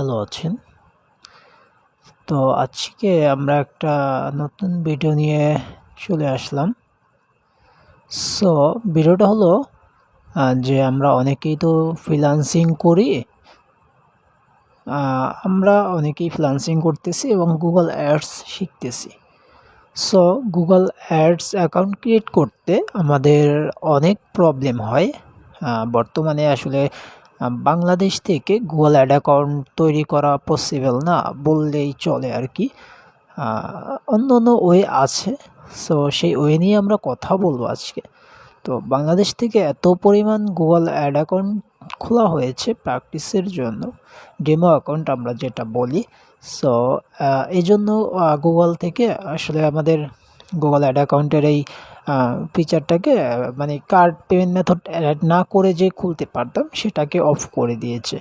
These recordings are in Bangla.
ভালো আছেন। তো আজকে আমরা একটা নতুন ভিডিও নিয়ে চলে আসলাম। সো ভিডিওটা হলো যে আমরা অনেকেই তো ফ্রিল্যান্সিং করি। আমরা অনেকেই ফ্রিল্যান্সিং করতেছি এবং গুগল অ্যাডস শিখতেছি। So Google ads account create করতে আমাদের অনেক প্রবলেম হয়। বর্তমানে আসলে বাংলাদেশ থেকে গুগল অ্যাড অ্যাকাউন্ট তৈরি করা পসিবল না বললেই চলে আর কি। অন্য অন্য ওয়ে আছে। সো সেই ওয়ে নিয়ে আমরা কথা বলবো আজকে। তো বাংলাদেশ থেকে এত পরিমাণ গুগল অ্যাড অ্যাকাউন্ট খোলা হয়েছে প্র্যাকটিসের জন্য, ডেমো অ্যাকাউন্ট আমরা যেটা বলি। সো এই জন্য গুগল থেকে আসলে আমাদের গুগল অ্যাড অ্যাকাউন্টের এই ফিচারটাকে মানে কার্ড পেমেন্ট মেথড অ্যাড না করে যে খুলতে পারতাম সেটাকে অফ করে দিয়েছে।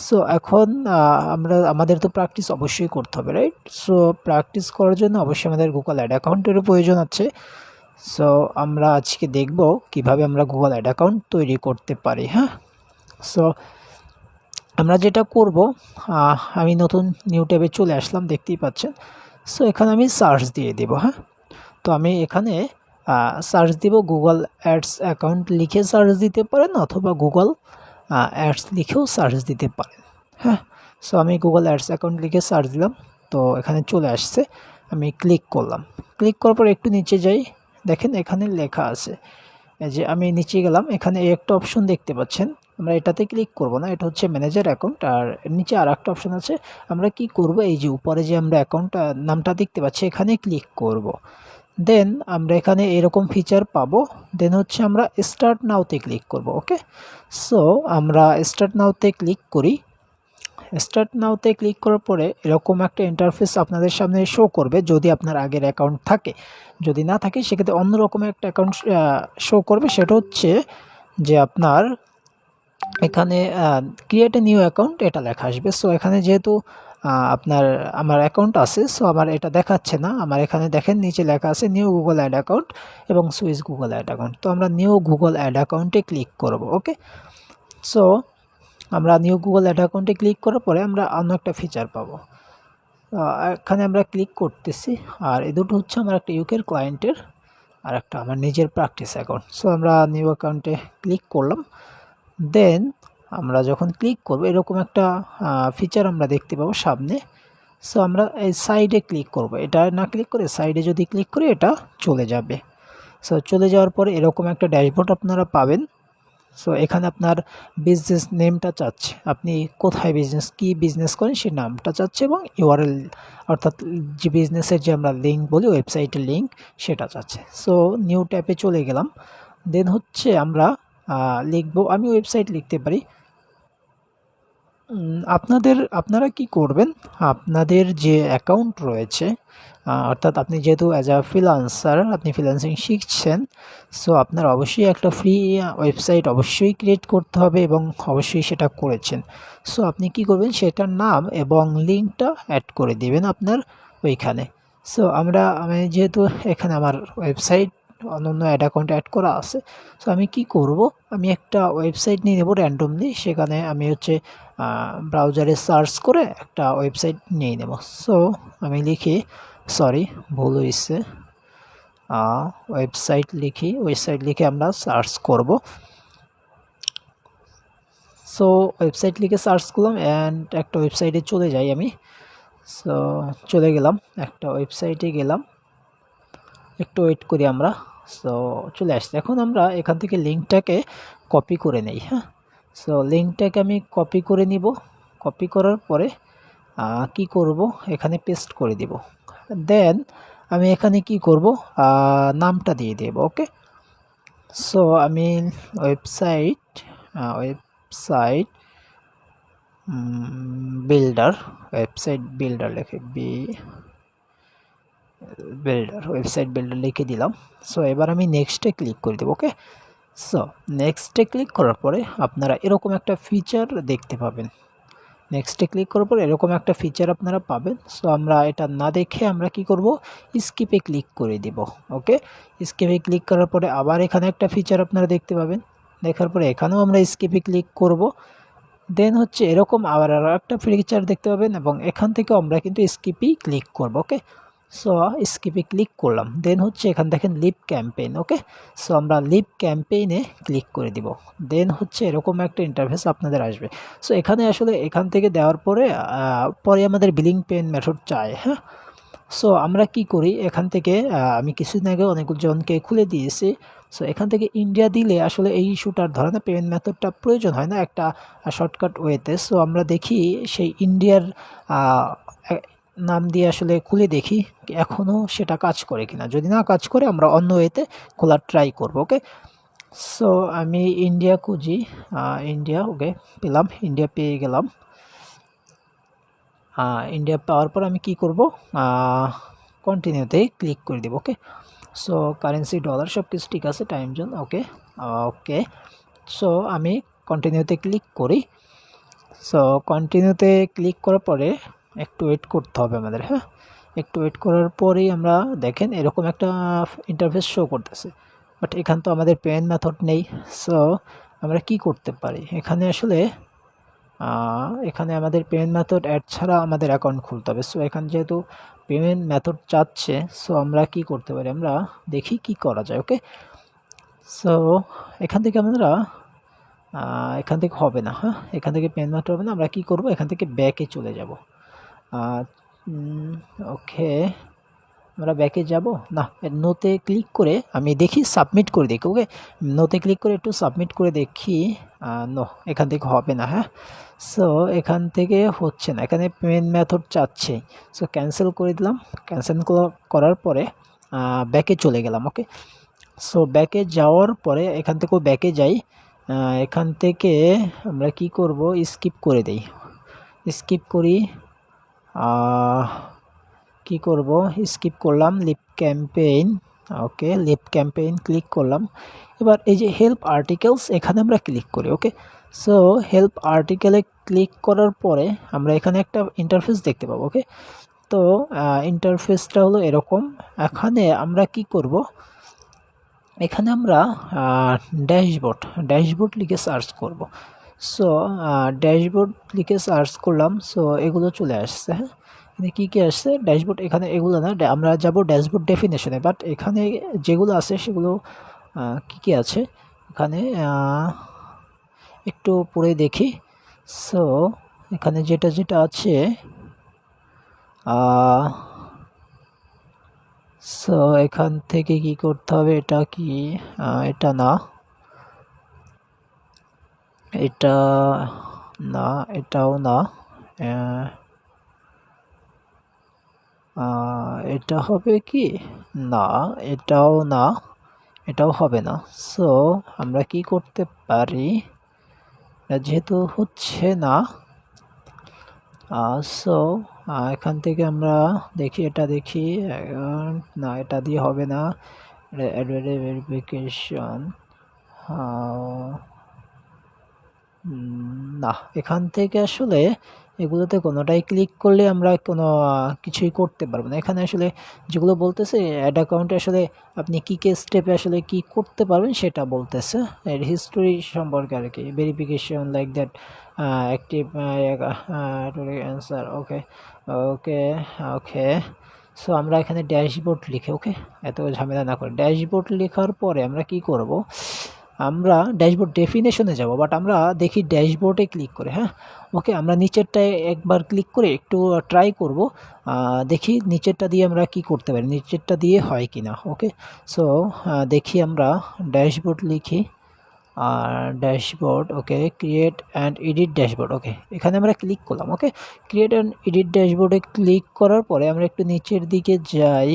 সো এখন আমাদের তো প্র্যাকটিস অবশ্যই করতে হবে, রাইট? সো প্র্যাকটিস করার জন্য অবশ্যই আমাদের গুগল অ্যাড অ্যাকাউন্টেরও প্রয়োজন আছে। সো আমরা আজকে দেখব কিভাবে আমরা গুগল অ্যাড অ্যাকাউন্ট তৈরি করতে পারি। হ্যাঁ, সো আমরা যেটা করব, আমি নতুন নিউ ট্যাবে চলে আসলাম, দেখতেই পাচ্ছেন। সো এখানে আমি সার্চ দিয়ে দেব। হ্যাঁ, তো আমি এখানে সার্চ দিব গুগল অ্যাডস অ্যাকাউন্ট লিখে সার্চ দিতে পারেন, অথবা গুগল অ্যাডস লিখেও সার্চ দিতে পারেন। হ্যাঁ, সো আমি গুগল অ্যাডস অ্যাকাউন্ট লিখে সার্চ দিলাম, তো এখানে চলে আসছে। আমি ক্লিক করলাম। ক্লিক করার পর একটু নিচে যাই, দেখেন এখানে লেখা আছে। এই যে আমি নিচে গেলাম, এখানে একটা অপশন দেখতে পাচ্ছেন। আমরা এটাতে ক্লিক করব না, এটা হচ্ছে ম্যানেজার অ্যাকাউন্ট। আর নিচে আর একটা অপশন আছে। আমরা কি করব, এই যে উপরে যে আমরা অ্যাকাউন্ট নামটা দেখতে পাচ্ছি এখানে ক্লিক করব। দেন আমরা এখানে এরকম ফিচার পাবো। দেন হচ্ছে আমরা স্টার্ট নাওতে ক্লিক করব। ওকে, সো আমরা স্টার্ট নাওতে ক্লিক করি। স্টার্ট নাওতে ক্লিক করার পরে এরকম একটা ইন্টারফেস আপনাদের সামনে শো করবে যদি আপনার আগের অ্যাকাউন্ট থাকে। যদি না থাকে সেক্ষেত্রে অন্যরকম একটা অ্যাকাউন্ট শো করবে। সেটা হচ্ছে যে আপনার এখানে ক্রিয়েট এ নিউ অ্যাকাউন্ট এটা লেখা আসবে। সো এখানে যেহেতু আমার অ্যাকাউন্ট আছে, সো আমার এটা দেখাচ্ছে না। আমার এখানে দেখেন নিচে লেখা আছে নিউ গুগল অ্যাড অ্যাকাউন্ট এবং সুইচ গুগল অ্যাড অ্যাকাউন্ট। তো আমরা নিউ গুগল অ্যাড অ্যাকাউন্টে ক্লিক করব। ওকে, সো আমরা নিউ গুগল অ্যাড অ্যাকাউন্টে ক্লিক করার পরে আমরা অন্য একটা ফিচার পাবো। এখানে আমরা ক্লিক করতেছি। আর এই দুটো হচ্ছে আমার একটা ইউকের ক্লায়েন্টের আর একটা আমার নিজের প্র্যাকটিস অ্যাকাউন্ট। সো আমরা নিউ অ্যাকাউন্টে ক্লিক করলাম। দেন আমরা যখন ক্লিক করব এরকম একটা ফিচার আমরা দেখতে পাবো সামনে। সো আমরা এই সাইডে ক্লিক করব, এটা না ক্লিক করে সাইডে যদি ক্লিক করি এটা চলে যাবে। সো চলে যাওয়ার পরে এরকম একটা ড্যাশবোর্ড আপনারা পাবেন। সো এখানে আপনার বিজনেস নেমটা চাচ্ছে, আপনি কোথায় কী বিজনেস করেন সেই নামটা চাচ্ছে, এবং ইউআরএল অর্থাৎ যে বিজনেসের যে আমরা লিঙ্ক বলি ওয়েবসাইটের লিঙ্ক সেটা চাচ্ছে। সো নিউ ট্যাবে চলে গেলাম। দেন হচ্ছে আমরা লিখবো, আমি ওয়েবসাইট লিখতে পারি। আপনারা কি করবেন, আপনাদের যে অ্যাকাউন্ট রয়েছে, অর্থাৎ আপনি যেহেতু অ্যাজ আ ফ্রিল্যান্সার আপনি ফ্রিল্যান্সিং শিখছেন, সো আপনার অবশ্যই একটা ফ্রি ওয়েবসাইট অবশ্যই ক্রিয়েট করতে হবে এবং অবশ্যই সেটা করেছেন। সো আপনি কি করবেন, সেটার নাম এবং লিঙ্কটা অ্যাড করে দিবেন আপনার ওইখানে। সো আমি যেহেতু এখানে আমার ওয়েবসাইট অন্য অ্যাড অ্যাকাউন্ট অ্যাড করা আছে, সো আমি কি করব, আমি একটা ওয়েবসাইট নিয়ে নেব র্যান্ডমলি। সেখানে আমি হচ্ছে ব্রাউজারে সার্চ করে একটা ওয়েবসাইট নিয়ে নেব। সো আমি লিখি, সরি ভুল হয়েছে, ওয়েবসাইট লিখে আমরা সার্চ করব। সো ওয়েবসাইট লিখে সার্চ করলাম অ্যান্ড একটা ওয়েবসাইটে চলে যাই আমি। সো চলে গেলাম, একটা ওয়েবসাইটে গেলাম, একটু ওয়েট করি আমরা। সো চলে আসছে। এখন আমরা এখান থেকে লিঙ্কটাকে কপি করে নেই। হ্যাঁ, সো লিঙ্কটাকে আমি কপি করে নিব। কপি করার পরে কি করব, এখানে পেস্ট করে দিব। দেন আমি এখানে কি করব, নামটা দিয়ে দেব। ওকে, সো আমি ওয়েবসাইট বিল্ডার ওয়েবসাইট বিল্ডার লিখে দিলাম। সো এবার আমি নেক্সটে ক্লিক করে দেবো। ওকে, সো নেক্সটে ক্লিক করার পরে আপনারা এরকম একটা ফিচার দেখতে পাবেন। নেক্সটে ক্লিক করার পর এরকম একটা ফিচার আপনারা পাবেন। সো আমরা এটা না দেখে আমরা কি করব, স্কিপে ক্লিক করে দিব। ওকে, স্কিপে ক্লিক করার পরে আবার এখানে একটা ফিচার আপনারা দেখতে পাবেন। দেখার পরে এখানেও আমরা স্কিপে ক্লিক করব। দেন হচ্ছে এরকম আবার আরও একটা ফিচার দেখতে পাবেন, এবং এখান থেকে আমরা কিন্তু স্কিপই ক্লিক করব। ওকে, সো স্কিপে ক্লিক করলাম। দেন হচ্ছে এখান দেখেন লিভ ক্যাম্পেইন। ওকে, সো আমরা লিভ ক্যাম্পেইনে ক্লিক করে দিব। দেন হচ্ছে এরকম একটা ইন্টারফেস আপনাদের আসবে। সো এখানে আসলে এখান থেকে দেওয়ার পরে পরে আমাদের বিলিং পেন মেথড চায়। হ্যাঁ, সো আমরা কি করি, এখান থেকে আমি কিছুদিন আগে অনেকজনকে খুলে দিয়েছি। সো এখান থেকে ইন্ডিয়া দিলে আসলে এই ইস্যুটার ধরনের পেমেন্ট মেথডটা প্রয়োজন হয় না একটা শর্টকাট ওয়েতে। সো আমরা দেখি সেই ইন্ডিয়ার নাম দিয়ে আসলে খুলে দেখি এখনও সেটা কাজ করে কিনা। যদি না কাজ করে আমরা অন্য ওয়েতে খোলার ট্রাই করব। ওকে, সো আমি ইন্ডিয়া খুঁজি, ইন্ডিয়া। ওকে, পেলাম, ইন্ডিয়া পেয়ে গেলাম। ইন্ডিয়া পাওয়ার পর আমি কি করব, কন্টিনিউতে ক্লিক করে দেব। ওকে, সো কারেন্সি ডলার সব কিছু ঠিক আছে, টাইম জোন ওকে। ওকে, সো আমি কন্টিনিউতে ক্লিক করি। সো কন্টিনিউতে ক্লিক করার পরে একটু ওয়েট করতে হবে আমাদের। হ্যাঁ, একটু ওয়েট করার পরেই আমরা দেখেন এরকম একটা ইন্টারফেস শো করতেছে, বাট এখান তো আমাদের পেমেন্ট মেথড নেই। সো আমরা কি করতে পারি, এখানে আসলে এখানে আমাদের পেমেন্ট মেথড অ্যাড ছাড়া আমাদের অ্যাকাউন্ট খুলতে হবে। সো এখানে যেহেতু পেমেন্ট মেথড চাচ্ছে, সো আমরা কি করতে পারি, আমরা দেখি কি করা যায়। ওকে, সো এখান থেকে আমরা এখান থেকে হবে না। হ্যাঁ, এখান থেকে পেমেন্ট মেথড হবে না। আমরা কি করব, এখান থেকে ব্যাকে চলে যাব। ওকে, আমরা ব্যাকে যাব না, নোতে ক্লিক করে আমি দেখি সাবমিট করে দেখি। ওকে, নোতে ক্লিক করে একটু সাবমিট করে দেখি। নো, এখান থেকে হবে না। হ্যাঁ, সো এখান থেকে হচ্ছে না, এখানে পেমেন্ট মেথড চাচ্ছে। সো ক্যান্সেল করে দিলাম। ক্যান্সেল করার পরে ব্যাকে চলে গেলাম। ওকে, সো ব্যাকে যাওয়ার পরে এখান থেকেও ব্যাকে যাই। এখান থেকে আমরা কি করব, স্কিপ করে দেই, স্কিপ করি। কি করব, স্কিপ করলাম, লিভ ক্যাম্পেইন। ওকে, লিভ ক্যাম্পেইন ক্লিক করলাম। এবার এই যে হেল্প আর্টিকেলস, এখানে আমরা ক্লিক করি। ওকে, সো হেল্প আর্টিকেলে ক্লিক করার পরে আমরা এখানে একটা ইন্টারফেস দেখতে পাবো। ওকে, তো ইন্টারফেসটা হলো এরকম। এখানে আমরা কি করব, এখানে আমরা ড্যাশবোর্ড লিখে সার্চ করব। সো ড্যাশবোর্ড লিখে সার্চ করলাম। সো এগুলো চলে আসছে। হ্যাঁ, এখানে কী কী আসছে, ড্যাশবোর্ড, এখানে এগুলো না, আমরা যাব ড্যাশবোর্ড ডেফিনেশনে। বাট এখানে যেগুলো আছে সেগুলো কী কী আছে এখানে একটু পড়ে দেখি। সো এখানে যেটা যেটা আছে, সো এখান থেকে কি করতে হবে, এটা কি, এটা না, এটা না, এটাও না, এটা হবে কি, না এটাও না, এটাও হবে না। সো আমরা কি করতে পারি, যেহেতু হচ্ছে না, সো এখান থেকে আমরা দেখি, এটা দেখি, না এটা দিয়ে হবে না, ভেরিফিকেশন, না এখান থেকে আসলে এগুলোতে কোনোটাই ক্লিক করলে আমরা কোনো কিছুই করতে পারবো না। এখানে আসলে যেগুলো বলতেছে অ্যাড অ্যাকাউন্টে আসলে আপনি কী কী স্টেপে আসলে কি করতে পারবেন সেটা বলতেছে, এর হিস্টোরি সম্পর্কে আর কি, verification like that, active answer. Okay okay okay, so আমরা এখানে ড্যাশবোর্ড লিখে, ওকে এত ঝামেলা না করে ড্যাশবোর্ড লেখার পরে আমরা কি করব, আমরা ড্যাশবোর্ড ডেফিনেশনে যাব, বাট আমরা দেখি ড্যাশবোর্ডে ক্লিক করে। হ্যাঁ, ওকে, আমরা নিচেরটায় একবার ক্লিক করে একটু ট্রাই করব, দেখি নিচেরটা দিয়ে আমরা কি করতে পারি, নিচেরটা দিয়ে হয় কি না। ওকে, সো দেখি আমরা ড্যাশবোর্ড লিখি, dashboard. Okay, create and edit dashboard. Okay, এখানে আমরা ক্লিক করলাম। ওকে, ক্রিয়েট অ্যান্ড এডিট ড্যাশবোর্ডে ক্লিক করার পরে আমরা একটু নিচের দিকে যাই,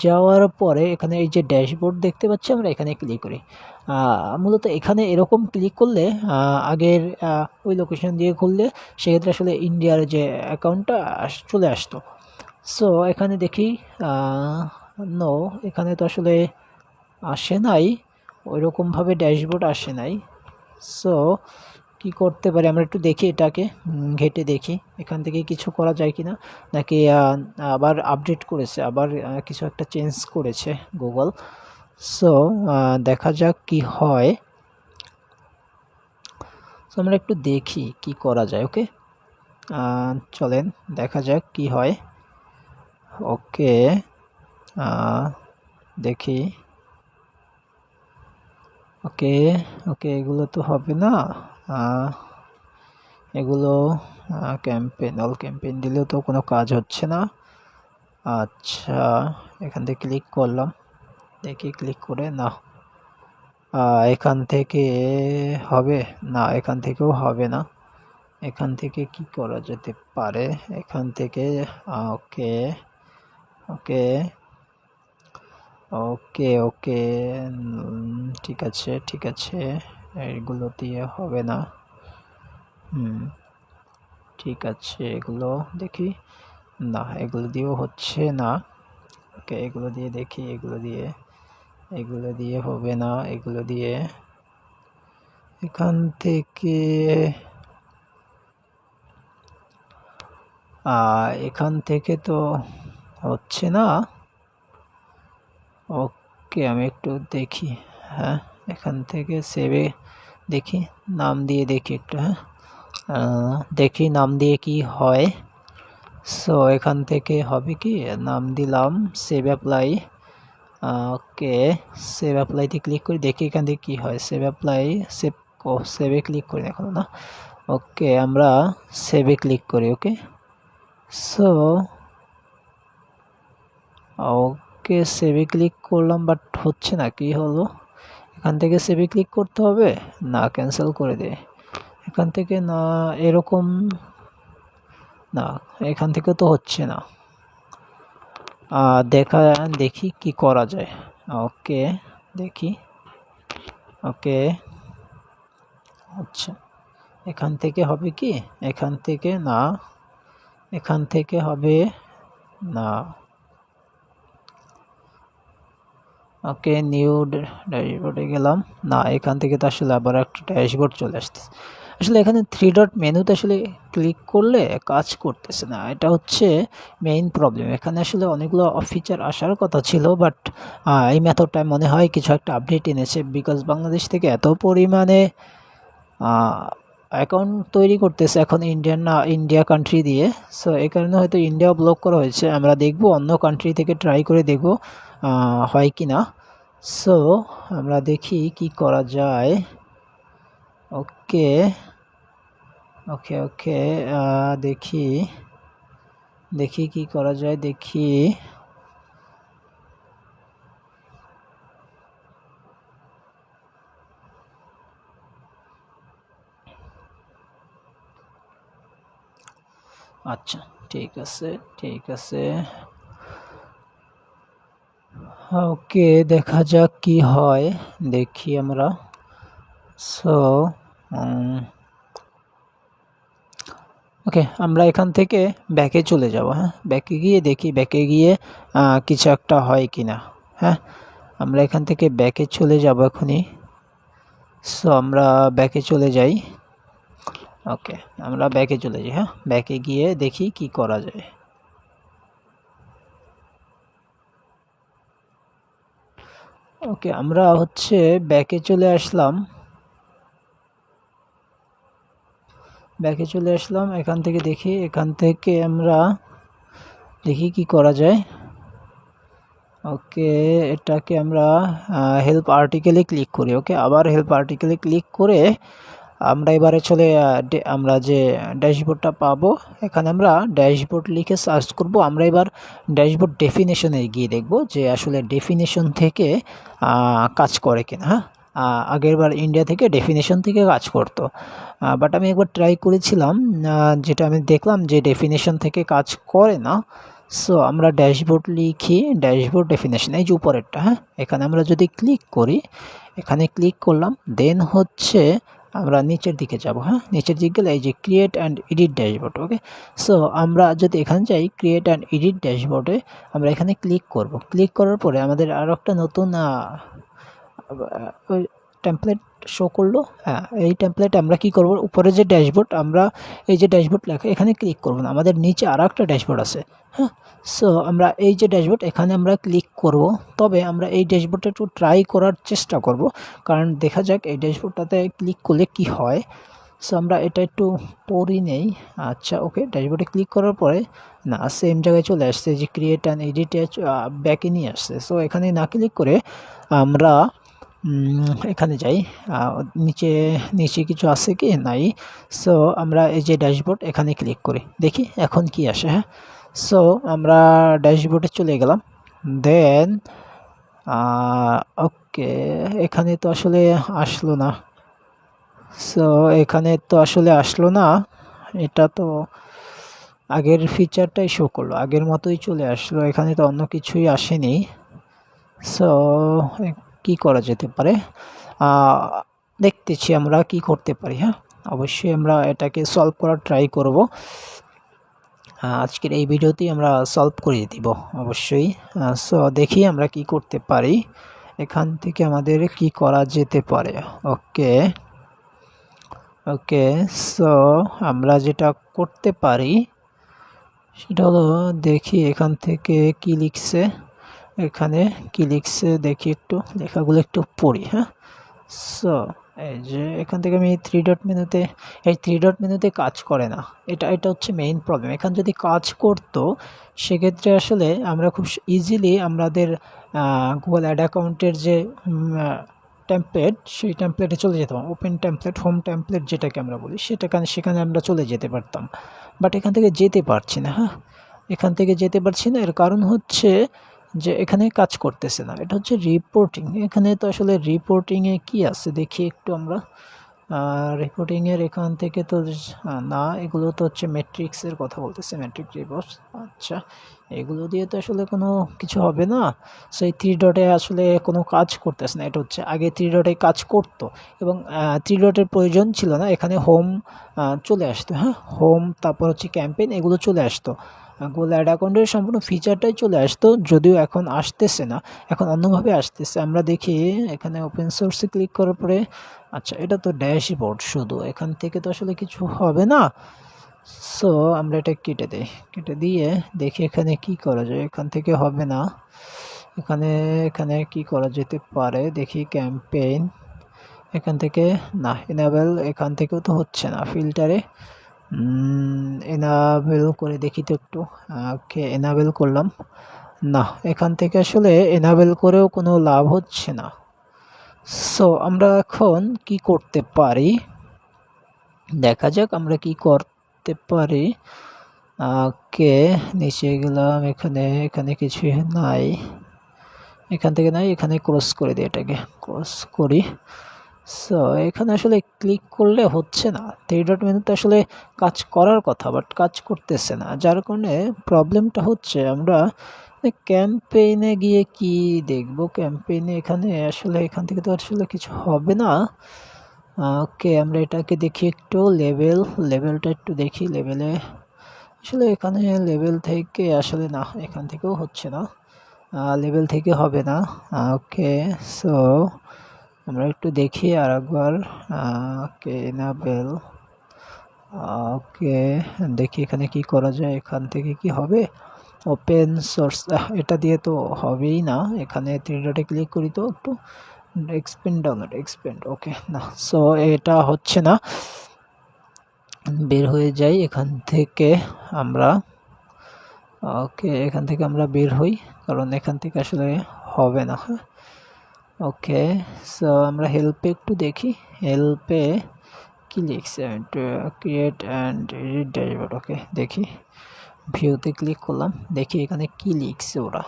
যাওয়ার পরে এখানে এই যে ড্যাশবোর্ড দেখতে পাচ্ছি, আমরা এখানে ক্লিক করি। মূলত এখানে এরকম ক্লিক করলে আগের ওই লোকেশন দিয়ে খুললে সেক্ষেত্রে আসলে ইন্ডিয়ার যে অ্যাকাউন্টটা চলে আসতো। সো এখানে দেখি, নো, এখানে তো আসলে আসে নাই, ওইরকমভাবে ড্যাশবোর্ড আসে নাই। সো কি করতে পারি, আমরা একটু দেখি, এটাকে ঘেটে দেখি এখান থেকে কিছু করা যায় কি না, নাকি আবার আপডেট করেছে, আবার কিছু একটা চেঞ্জ করেছে গুগল। সো দেখা যাক কি হয়। সো আমরা একটু দেখি কি করা যায়। ওকে, চলেন দেখা যাক কি হয়। ওকে, দেখি। ওকে ওকে, এগুলো তো হবে না। এগুলো ক্যাম্পেইন, অল ক্যাম্পেইন দিলেও তো কোনো কাজ হচ্ছে না। আচ্ছা, এখান থেকে ক্লিক করলাম, দেখি ক্লিক করে না। এখান থেকে হবে না, এখান থেকেও হবে না। এখান থেকে কি করা যেতে পারে? এখান থেকে ওকে ওকে ওকে ওকে, ঠিক আছে ঠিক আছে, এগুলো দিয়ে হবে না। ঠিক আছে, এগুলো দেখি। না, এগুলো দিয়েও হচ্ছে না। ওকে, এগুলো দিয়ে দেখি, এগুলো দিয়ে হবে না। এগুলো দিয়ে এখান থেকে তো হচ্ছে না। ওকে, আমি একটু দেখি। হ্যাঁ, এখান থেকে সেভে দেখি, নাম দিয়ে দেখি একটু। হ্যাঁ, দেখি নাম দিয়ে কি হয়। সো এখান থেকে হবে কি, নাম দিলাম সেভ অ্যাপ্লাই। ওকে, সেভ অ্যাপ্লাইতে ক্লিক করি, দেখি এখান থেকে কী হয়। সেভ অ্যাপ্লাই, সেভে ক্লিক করি এখন না। ওকে, আমরা সেভে ক্লিক করি। ওকে, সো ওকে, সেভে ক্লিক করলাম, বাট হচ্ছে না। কি হলো? এখান থেকে সেভে ক্লিক করতে হবে না, ক্যান্সেল করে দে। এখান থেকে না, এরকম না, এখান থেকে তো হচ্ছে না। দেখি কি করা যায়। ওকে, দেখি। ওকে, আচ্ছা, এখান থেকে হবে কি? এখান থেকে না, এখান থেকে হবে না। ওকে, নিউ ড্যাশবোর্ডে গেলাম না, এখান থেকে তো আসলে আবার একটা ড্যাশবোর্ড চলে আসতেছে। আসলে এখানে 3 ডট মেনুতে আসলে ক্লিক করলে কাজ করতেছে না, এটা হচ্ছে মেইন প্রবলেম। এখানে আসলে অনেকগুলো ফিচার আসার কথা ছিল, বাট এই মেথডটায় মনে হয় কিছু একটা আপডেট এনেছে, বিকজ বাংলাদেশ থেকে এত পরিমাণে অ্যাকাউন্ট তৈরি করতেছে এখন ইন্ডিয়া কান্ট্রি দিয়ে। সো এই কারণে হয়তো ইন্ডিয়া ব্লক করা হয়েছে। আমরা দেখব অন্য কান্ট্রি থেকে ট্রাই করে দেখব হয় কি না। সো আমরা দেখি কি করা যায়। ওকে ওকে ওকে, দেখি দেখি কি করা যায়, দেখি। আচ্ছা, ঠিক আছে ঠিক আছে। ওকে, দেখা যাক কি হয়, দেখি আমরা। সো ওকে, আমরা এখান থেকে ব্যাকে চলে যাব। হ্যাঁ, ব্যাকে গিয়ে দেখি, ব্যাকে গিয়ে কিছু একটা হয় কি না। হ্যাঁ, আমরা এখান থেকে ব্যাকে চলে যাব এখনই। সো আমরা ব্যাকে চলে যাই। ওকে, আমরা ব্যাকে চলে যাই। হ্যাঁ, ব্যাকে গিয়ে দেখি কি করা যায়। ওকে, আমরা হচ্ছে ব্যাকে চলে আসলাম। এখান থেকে দেখি, এখান থেকে আমরা দেখি কি করা যায়। ওকে, এটাকে আমরা হেল্প আর্টিকেলে ক্লিক করি। ওকে, আবার হেল্প আর্টিকেলে ক্লিক করে আমরা এবারে আমরা যে ড্যাশবোর্ডটা পাবো, এখানে আমরা ড্যাশবোর্ড লিখে সার্চ করব। আমরা এবার ড্যাশবোর্ড ডেফিনেশনে গিয়ে দেখব যে আসলে ডেফিনেশন থেকে কাজ করে কিনা। হ্যাঁ, আগেরবার ইন্ডিয়া থেকে ডেফিনেশন থেকে কাজ করতো, বাট আমি একবার ট্রাই করেছিলাম, যেটা আমি দেখলাম যে ডেফিনেশন থেকে কাজ করে না। সো আমরা ড্যাশবোর্ড লিখি, ড্যাশবোর্ড ডেফিনেশন, এই যে উপরেরটা। হ্যাঁ, এখানে আমরা যদি ক্লিক করি, এখানে ক্লিক করলাম, দেন হচ্ছে আমরা নিচের দিকে যাব। হ্যাঁ, নিচের দিকে গেলে এই যে create and edit dashboard. Okay, so আমরা যদি এখানে যাই ক্রিয়েট অ্যান্ড এডিট ড্যাশবোর্ডে, আমরা এখানে ক্লিক করব। ক্লিক করার পরে আমাদের আরও একটা নতুন টেমপ্লেট শো করলো। হ্যাঁ, এই টেমপ্লেট আমরা কি করব, উপরে যে ড্যাশবোর্ড, আমরা এই যে ড্যাশবোর্ড লেখা, এখানে ক্লিক করব না, আমাদের নিচে আর একটা ড্যাশবোর্ড আছে। হ্যাঁ, সো আমরা এই যে ড্যাশবোর্ড, এখানে আমরা ক্লিক করব। তবে আমরা এই ড্যাশবোর্ডটা একটু ট্রাই করার চেষ্টা করব, কারণ দেখা যাক এই ড্যাশবোর্ডটাতে ক্লিক করলে কি হয়। সো আমরা এটা একটু পড়ি নেই। আচ্ছা ওকে, ড্যাশবোর্ডে ক্লিক করার পরে না সেম জায়গায় চলে আসছে, যে ক্রিয়েট অ্যান্ড এডিট ব্যাকে নিয়ে আসছে। সো এখানে না ক্লিক করে আমরা এখানে যাই, নিচে নিচে কিছু আছে কি নাই। সো আমরা এই যে ড্যাশবোর্ড এখানে ক্লিক করি, দেখি এখন কি আসে। হ্যাঁ, সো আমরা ড্যাশবোর্ডে চলে গেলাম। দেন ওকে, এখানে তো আসলে আসলো না। সো এখানে তো আসলে আসলো না, এটা তো আগের ফিচারটাই শো করলো, আগের মতোই চলে আসলো, এখানে তো অন্য কিছুই আসেনি। সো কি করা যেতে পারে, দেখতেছি আমরা কি করতে পারি। হ্যাঁ, অবশ্যই আমরা এটাকে সলভ করার ট্রাই করব। আজকের এই ভিডিওতেই আমরা সলভ করিয়ে দিব অবশ্যই। সো দেখি আমরা কি করতে পারি, এখান থেকে আমাদের কি করা যেতে পারে। ওকে ওকে, সো আমরা যেটা করতে পারি সেটা হলো, দেখি এখান থেকে কি লিখছে, এখানে কি লিখছে দেখি, একটু লেখাগুলো একটু পড়ি। হ্যাঁ, সো এই যে এখান থেকে আমি থ্রি ডট মেনুতে, এই থ্রি ডট মেনুতে কাজ করে না, এটা হচ্ছে মেইন প্রবলেম। এখানে যদি কাজ করতো সেক্ষেত্রে আসলে আমরা খুব ইজিলি আমাদের গুগল অ্যাড অ্যাকাউন্টের যে টেমপ্লেট, সেই টেমপ্লেটে চলে যেতাম, ওপেন টেমপ্লেট, হোম টেমপ্লেট যেটাকে আমরা বলি, সেখানে আমরা চলে যেতে পারতাম। বাট এখান থেকে যেতে পারছি না। হ্যাঁ, এখান থেকে যেতে পারছি না, এর কারণ হচ্ছে যে এখানে কাজ করতেছে না। এটা হচ্ছে রিপোর্টিং, এখানে তো আসলে রিপোর্টিংয়ে কি আছে দেখি একটু আমরা। রিপোর্টিংয়ের এখান থেকে তো না, এগুলো তো হচ্ছে ম্যাট্রিক্সের কথা বলতেছে, ম্যাট্রিক রিপোর্টস। আচ্ছা, এগুলো দিয়ে তো আসলে কোনো কিছু হবে না। সো এই থ্রি ডটে আসলে কোনো কাজ করতেছে না, এটা হচ্ছে আগে থ্রি ডটে কাজ করতো এবং থ্রি ডটের প্রয়োজন ছিল না, এখানে হোম চলে আসতো। হ্যাঁ, হোম, তারপর হচ্ছে ক্যাম্পেইন, এগুলো চলে আসতো, গুগল অ্যাড অ্যাকাউন্টের সম্পূর্ণ ফিচারটাই চলে আসতো, যদিও এখন আসতেছে না, এখন অন্যভাবে আসতেছে। আমরা দেখি এখানে ওপেন সোর্সে ক্লিক করার পরে, আচ্ছা এটা তো ড্যাশবোর্ড শুধু, এখান থেকে তো আসলে কিছু হবে না। সো আমরা এটা কেটে দিই, কেটে দিয়ে দেখি এখানে কি করা যায়, এখান থেকে হবে না। এখানে এখানে কি করা যেতে পারে দেখি, ক্যাম্পেইন, এখান থেকে না, এনাবেল, এখান থেকেও তো হচ্ছে না, ফিল্টারে এনাবেল করে দেখি তো একটু। ওকে, এনাবেল করলাম, না এখান থেকে আসলে এনাবেল করেও কোনো লাভ হচ্ছে না। সো আমরা এখন কি করতে পারি, দেখা যাক আমরা কি করতে পারি। ওকে, নিচে গেলাম, এখানে এখানে কিছু নাই, এখান থেকে নাই, এখানে ক্রস করে দিই, এটাকে ক্রস করি। সো এখানে আসলে ক্লিক করলে হচ্ছে না, থ্রি ডট মেনুতে আসলে কাজ করার কথা বাট কাজ করতেছে না, যার কারণে প্রবলেমটা হচ্ছে। আমরা ক্যাম্পেইনে গিয়ে কি দেখব, ক্যাম্পেইনে এখানে আসলে এখান থেকে তো আসলে কিছু হবে না। ওকে, আমরা এটাকে দেখি একটু, লেভেলটা একটু দেখি, লেভেলে আসলে এখানে লেভেল থেকে আসলে না, এখান থেকেও হচ্ছে না, লেভেল থেকে হবে না। ওকে, সো আমরা একটু দেখি আর একবার। ওকে, এনাবেল, ওকে দেখি এখানে কি করা যায়, এখান থেকে কি হবে। ওপেন সোর্স, এটা দিয়ে তো হবেই না, এখানে থ্রি ডটে ক্লিক করি তো একটু, এক্সপেন্ড, ডাউনলোড, এক্সপেন্ড, ওকে না, সো এটা হচ্ছে না, বের হয়ে যাই এখান থেকে আমরা। ওকে, এখান থেকে আমরা বের হই, কারণ এখান থেকে আসলে হবে না। হ্যাঁ, ওকে, সো আমরা হেল্পে একটু দেখি, হেল্পে কি লিখছে, ক্রিয়েট অ্যান্ড এডিট ড্যাশবোর্ড। ওকে, দেখি ভিউতে ক্লিক করলাম, দেখি এখানে কি লিখছে ওরা।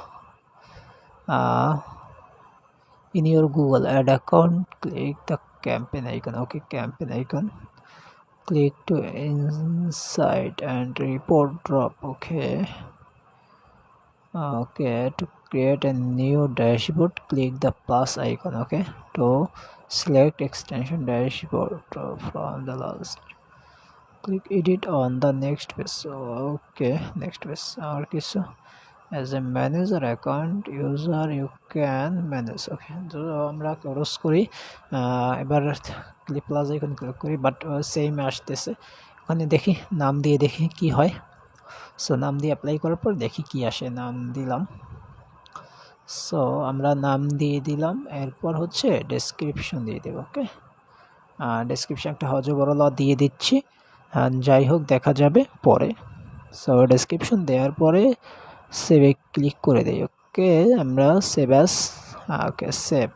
in your Google Ad account, click the campaign icon. Okay, campaign icon, click to inside and report drop. Okay, to create a new dashboard, click the plus icon. Okay, to select extension dashboard from the last, click edit on the next page. So okay, next page আর কিছু, as a manager account user you can manage. ওকে, তো আমরা ক্লোজ করি, এবার ক্লিক প্লাস আইকন ক্লিক করি, বাট সেম আসতেছে। ওখানে দেখি নাম দিয়ে দেখি কি হয়। সো নাম দিয়ে অ্যাপ্লাই করার পর দেখি কি আসে, নাম দিলাম। সো আমরা নাম দিয়ে দিলাম, এরপর হচ্ছে ডেসক্রিপশন দিয়ে দেব। ওকে, ডেসক্রিপশানটা হজবরল দিয়ে দিচ্ছি, যাই হোক দেখা যাবে পরে। সো ডেসক্রিপশন দেওয়ার পরে সেভে ক্লিক করে দিই। ওকে, আমরা save as, okay save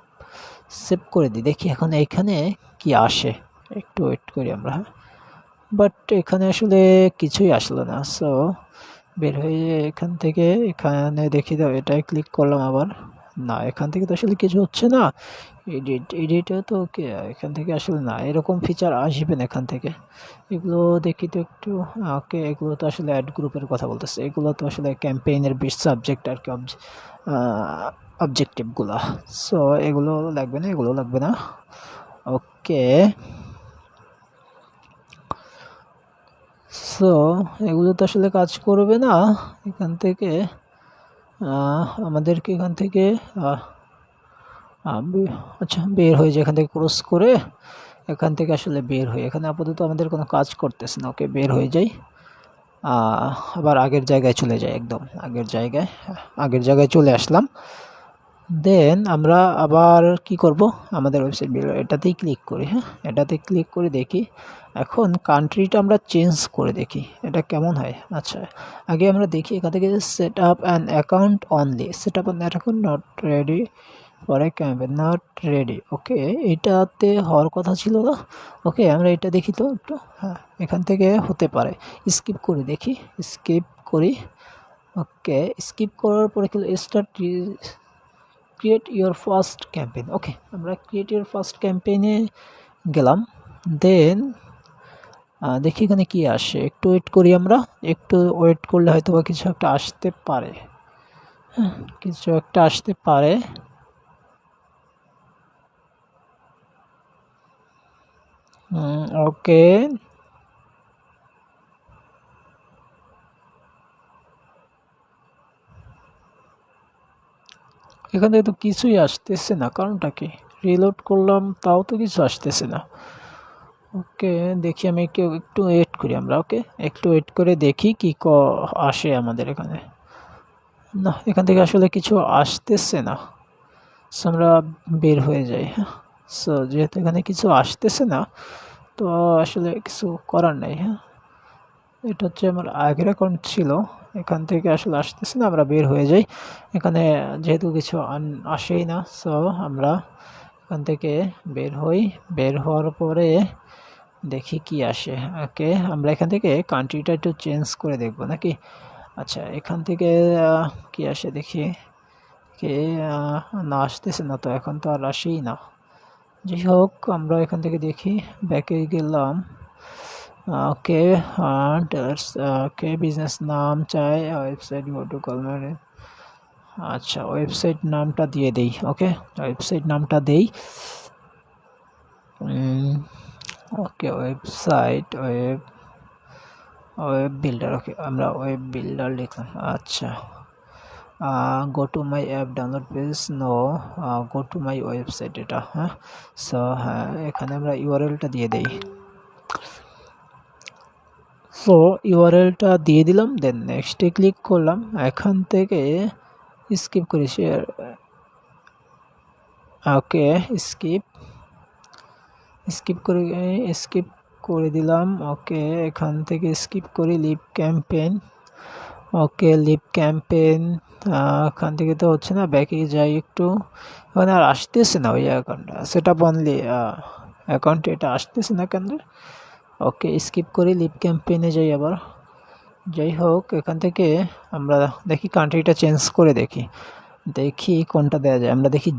save করে দিই। দেখি এখন এখানে কি আসে, একটু ওয়েট করি আমরা। বাট এখানে আসলে কিছুই আসলো না। সো বের হয়ে এখান থেকে এখানে দেখি দাও, এটাই ক্লিক করলাম আবার, না এখান থেকে তো আসলে কিছু হচ্ছে না। এডিটও তো ওকে, এখান থেকে আসলে না, এরকম ফিচার আসবে না এখান থেকে। এগুলো দেখি তো একটু, ওকে এগুলো তো আসলে অ্যাড গ্রুপের কথা বলতেছে, এগুলো তো আসলে ক্যাম্পেইনের বেশ সাবজেক্ট আর কি, অবজেক্টিভগুলো। সো এগুলো লাগবে না, এগুলো লাগবে না। ওকে, সো এগুলো তো আসলে কাজ করবে না। এখান থেকে আমাদেরকে এখান থেকে আচ্ছা বের হয়ে যায়, এখান থেকে ক্রস করে এখান থেকে আসলে বের হয়ে, এখানে আপাতত আমাদের কোনো কাজ করতেছে না। ওকে বের হয়ে যাই, আবার আগের জায়গায় চলে যাই, একদম আগের জায়গায় চলে আসলাম। দেন আমরা আবার কি করব, আমাদের ওয়েবসাইট এটাতেই ক্লিক করি। হ্যাঁ, এটাতে ক্লিক করে দেখি এখন কান্ট্রিটা আমরা চেঞ্জ করে দেখি এটা কেমন হয়। আচ্ছা আগে আমরা দেখি এখান থেকে set up an account only, set up an account not ready for a campaign, not ready. Okay, এটাতে হওয়ার কথা ছিল না। ওকে আমরা এটা দেখি তো একটু, হ্যাঁ এখান থেকে হতে পারে, স্কিপ করে দেখি, স্কিপ করি। ওকে স্কিপ করার পরে start create your first campaign. Okay আমরা ক্রিয়েট ইউর ফার্স্ট ক্যাম্পেইনে গেলাম। দেন দেখি এখানে কি আসে, একটু ওয়েট করি আমরা, একটু ওয়েট করলে হয়তো বা কিছু একটা আসতে পারে। হ্যাঁ কিছু একটা আসতে পারে। ওকে এখান থেকে তো কিছুই আসতেছে না, কারণটা কি? রিলোড করলাম তাও তো কিছু আসতেছে না। ওকে দেখি আমি একটু ওয়েট করি আমরা। ওকে একটু ওয়েট করে দেখি কি আসে আমাদের এখানে। না এখান থেকে আসলে কিছু আসতেছে না। সো আমরা বের হয়ে যাই। হ্যাঁ সো যেহেতু এখানে কিছু আসতেছে না, তো আসলে কিছু করার নেই। হ্যাঁ এটা হচ্ছে আমার আগের অ্যাকাউন্ট ছিল, এখান থেকে আসলে আসতেছে না, আমরা বের হয়ে যাই। এখানে যেহেতু কিছু আসেই না, সো আমরা এখান থেকে বের হই। বের হওয়ার পরে দেখি কি আসে। ওকে আমরা এখান থেকে কান্ট্রিটা একটু চেঞ্জ করে দেখব নাকি। আচ্ছা এখান থেকে কি আসে দেখি, কে না আসতেছে না তো, এখন তো আর আসেই না। যাই হোক আমরা এখান থেকে দেখি, ব্যাকে গেলাম। ওকে ওকে বিজনেস নাম চাই, ওয়েবসাইট প্রোটোকল মানে, আচ্ছা ওয়েবসাইট নামটা দিয়ে দেই। ওকে ওয়েবসাইট নামটা দেই। Okay website web builder. Okay আমরা ওয়েব বিল্ডার লিখলাম। আচ্ছা go to my app download page, no go to my website এটা। হ্যাঁ সো হ্যাঁ এখানে আমরা ইউআরএলটা দিয়ে দেই। সো ইউআরএলটা দিয়ে দিলাম, দেন নেক্সটে ক্লিক করলাম। এখান থেকে স্কিপ করি শেয়ার। ওকে স্কিপ করে দিলাম। ওকে এখান থেকে স্কিপ করি লিভ ক্যাম্পেইন। ওকে লিভ ক্যাম্পেইন এখান থেকে তো হচ্ছে না, ব্যাকে যাই একটু, এখানে আর আসতেছে না ওই অ্যাকাউন্টটা, সেট আপ অনলি অ্যাকাউন্টে এটা আসতেছে না কেন। ওকে স্কিপ করি লিভ ক্যাম্পেইনে যাই আবার। যাই হোক এখান থেকে আমরা দেখি কান্ট্রিটা চেঞ্জ করে দেখি কোনটা দেওয়া যায়। আমরা দেখি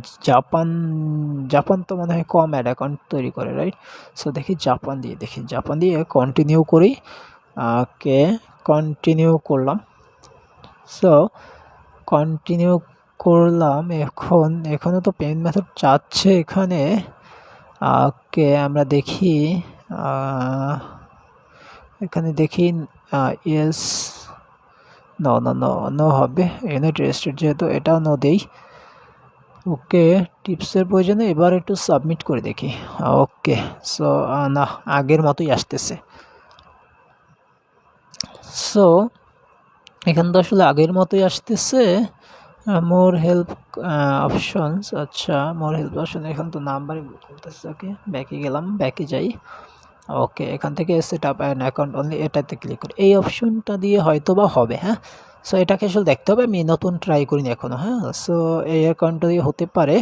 জাপান তো মনে হয় কম অ্যাড অ্যাকাউন্ট তৈরি করে, রাইট? সো দেখি জাপান দিয়ে কন্টিনিউ করি। ওকে কন্টিনিউ করলাম। সো কন্টিনিউ করলাম। এখনও তো পেমেন্ট মেথড চাচ্ছে এখানে। ওকে আমরা দেখি এখানে দেখি ইয়েস, নো হবে, ইউনাইটেড স্টেট যেহেতু এটাও নো দেই। ওকে টিপসের প্রয়োজনে এবার একটু সাবমিট করে দেখি। ওকে সো না আগের মতোই আসতেছে। সো এখান তো আসলে আগের মতোই আসতেছে। মোর হেল্প অপশনস, আচ্ছা মোর হেল্প অপশন, এখন তো নাম্বারই বলতেছে। ওকে, ব্যাকে গেলাম, ব্যাকে যাই। ওকে, এখান থেকে set up an account only, এটাতে ক্লিক করি। এই অপশনটা দিয়ে হয়তো বা হবে, হ্যাঁ। সো এটাকে আসলে দেখতে হবে, আমি নতুন ট্রাই করিনি এখনও, হ্যাঁ। সো এই অ্যাকাউন্টটা দিয়ে হতে পারে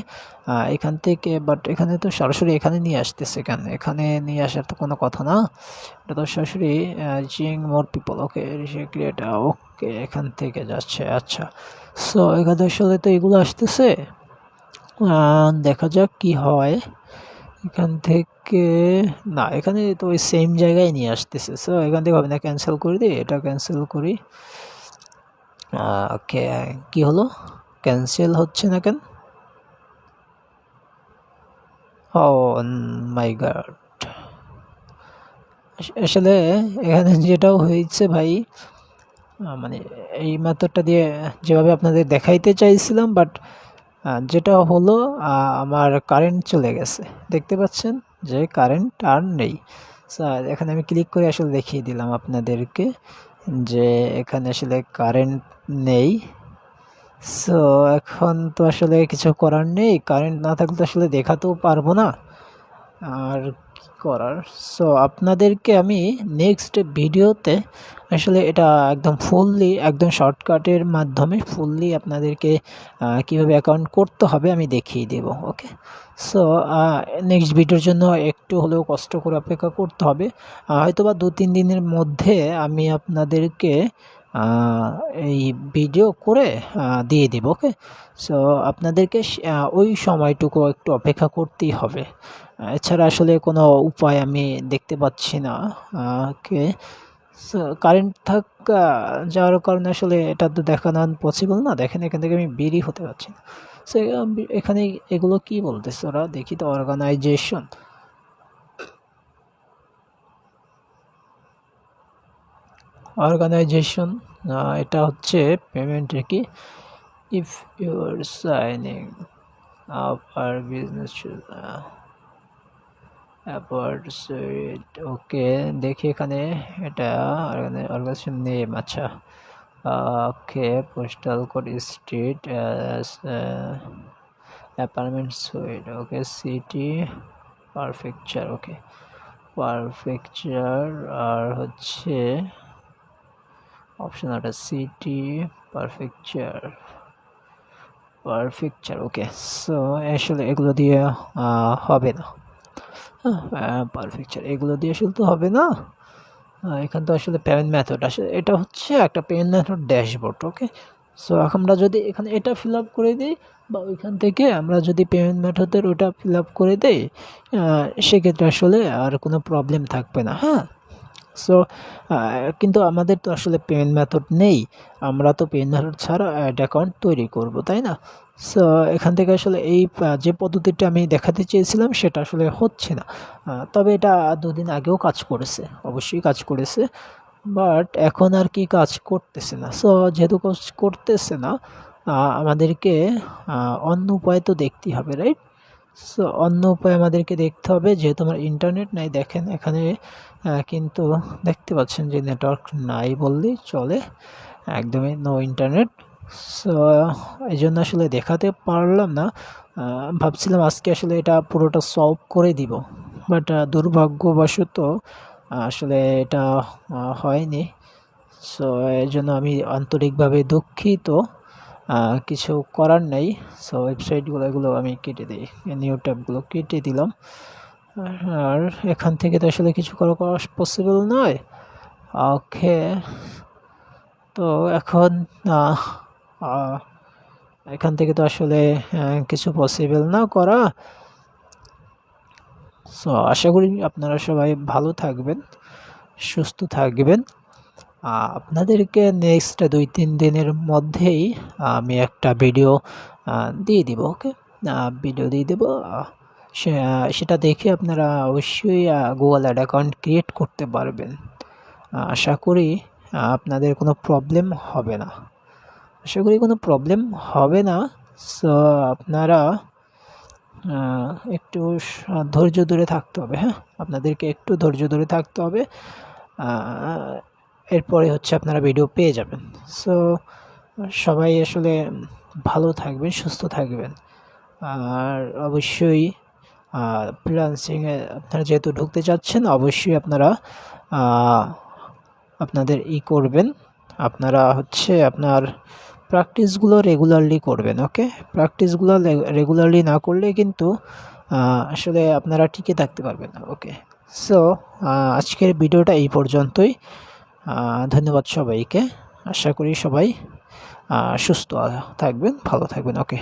এখান থেকে, বাট এখানে তো সরাসরি এখানে নিয়ে আসতেছে, কেন এখানে নিয়ে আসার তো কোনো কথা না। এটা তো সরাসরি রিচিং মোর পিপল। ওকে, ক্রিয়েট, ওকে এখান থেকে যাচ্ছে, আচ্ছা। সো এখানে আসলে তো এগুলো আসতেছে, দেখা যাক কি হয় এখান থেকে। না, এখানে তো ওই সেম জায়গায় নিয়ে আসতেছে। সো এখান থেকে হবে না, ক্যান্সেল করে দিই, এটা ক্যান্সেল করি। ওকে, কি হলো, ক্যান্সেল হচ্ছে না কেন? ও মাই গড, আসলে এখানে যেটাও হয়েছে ভাই, মানে এই মেথডটা দিয়ে যেভাবে আপনাদের দেখাইতে চাইছিলাম, বাট যেটা হলো আমার কারেন্ট চলে গেছে, দেখতে পাচ্ছেন যে কারেন্ট আর নেই। এখানে আমি ক্লিক করে আসলে দেখিয়ে দিলাম আপনাদেরকে যে এখানে আসলে কারেন্ট নেই। সো এখন তো আসলে কিছু করার নেই, কারেন্ট না থাকলে তো আসলে দেখাতেও পারবো না, আর কি করার। সো আপনাদেরকে আমি নেক্সট ভিডিওতে আসলে এটা একদম ফুললি, একদম শর্টকাটের মাধ্যমে ফুললি আপনাদেরকে কীভাবে অ্যাকাউন্ট করতে হবে আমি দেখিয়ে দেব। ওকে, সো নেক্সট ভিডিওর জন্য একটু হলেও কষ্ট করে অপেক্ষা করতে হবে, হয়তো বা 2-3 দিনের মধ্যে আমি আপনাদেরকে এই ভিডিও করে দিয়ে দেব। ওকে, সো আপনাদেরকে ওই সময়টুকু একটু অপেক্ষা করতেই হবে, এছাড়া আসলে কোনো উপায় আমি দেখতে পাচ্ছি না। ওকে, সো কারেন্ট যাওয়ার কারণে আসলে এটা তো দেখানো পসিবল না। দেখেন এখান থেকে আমি বেরই হতে পারছি না। সো এখানে এগুলো কি বলতেছে ওরা, দেখি তো। অর্গানাইজেশন, অর্গানাইজেশন, এটা হচ্ছে পেমেন্টের কি, if you are signing up আর বিজনেস অ্যাপার্টসেট। ওকে, দেখি এখানে এটা অর্গানাইজেশন নেম, আচ্ছা। Okay, postal code, street, apartment suite, okay, city, prefecture. Okay, prefecture, আর হচ্ছে অপশন একটা সিটি, পারফেকচার, পারফেকচার। ওকে, সো আসলে এগুলো দিয়ে হবে না, পারফেকচার এগুলো দিয়ে আসলে তো হবে না। এখানে তো আসলে পেমেন্ট মেথড, আসলে এটা হচ্ছে একটা পেমেন্ট মেথড ড্যাশবোর্ড। ওকে, সো আমরা যদি এখানে এটা ফিল আপ করে দিই, বা ওইখান থেকে আমরা যদি পেমেন্ট মেথডের ওটা ফিল আপ করে দিই, সেক্ষেত্রে আসলে আর কোনো প্রবলেম থাকবে না, হ্যাঁ। সো কিন্তু আমাদের তো আসলে পেমেন্ট মেথড নেই, আমরা তো পেমেন্ট মেথড ছাড়া অ্যাড অ্যাকাউন্ট তৈরি করব, তাই না? সো এখান থেকে আসলে এই যে পদ্ধতিটা আমি দেখাতে চেয়েছিলাম সেটা আসলে হচ্ছে না। তবে এটা 2 দিন আগেও কাজ করেছে, অবশ্যই কাজ করেছে, বাট এখন আর কি কাজ করতেছে না। সো যেহেতু কাজ করতেছে না, আমাদেরকে অন্য উপায় তো দেখতেই হবে, রাইট? সো অন্য উপায় আমাদেরকে দেখতে হবে, যেহেতু আমার ইন্টারনেট নাই। দেখেন এখানে কিন্তু দেখতে পাচ্ছেন যে নেটওয়ার্ক নাই বললেই চলে, একদমই নো ইন্টারনেট। সো এই জন্য আসলে দেখাতে পারলাম না। ভাবছিলাম আজকে আসলে এটা পুরোটা সলভ করে দিব, বাট দুর্ভাগ্যবশত আসলে এটা হয়নি। সো এই জন্য আমি আন্তরিকভাবে দুঃখিত, কিছু করার নেই। সো ওয়েবসাইটগুলো এগুলো আমি কেটে দিই, নিউ ট্যাবগুলো কেটে দিলাম, আর এখান থেকে তো আসলে কিছু করা পসিবল নয়। ওকে, তো এখন এখান থেকে তো আসলে কিছু পসিবল না করা। সো আশা করি আপনারা সবাই ভালো থাকবেন, সুস্থ থাকবেন। আপনাদেরকে নেক্সট 2-3 দিনের মধ্যেই আমি একটা ভিডিও দিয়ে দিব। ওকে, ভিডিও দিয়ে দেবো, সেটা দেখে আপনারা অবশ্যই গুগল অ্যাড অ্যাকাউন্ট ক্রিয়েট করতে পারবেন। আশা করি আপনাদের কোনো প্রবলেম হবে না, আশা করি কোনো প্রবলেম হবে না। সো আপনারা একটু ধৈর্য ধরে থাকতে হবে, হ্যাঁ, আপনাদেরকে একটু ধৈর্য ধরে থাকতে হবে, এরপরে হচ্ছে আপনারা ভিডিও পেয়ে যাবেন। সো সবাই আসলে ভালো থাকবেন, সুস্থ থাকবেন। আর অবশ্যই ফ্রিল্যান্সিংয়ে আপনারা যেহেতু ঢুকতে চাচ্ছেন, অবশ্যই আপনারা আপনাদের করবেন, আপনারা হচ্ছে আপনার প্র্যাকটিসগুলো রেগুলারলি করবেন। ওকে, প্র্যাকটিসগুলো রেগুলারলি না করলে কিন্তু আসলে আপনারা টিকে থাকতে পারবেন না। ওকে, সো আজকের ভিডিওটা এই পর্যন্তই। ধন্যবাদ সবাইকে। আশা করি সবাই সুস্থ থাকবেন, ভালো থাকবেন। ওকে।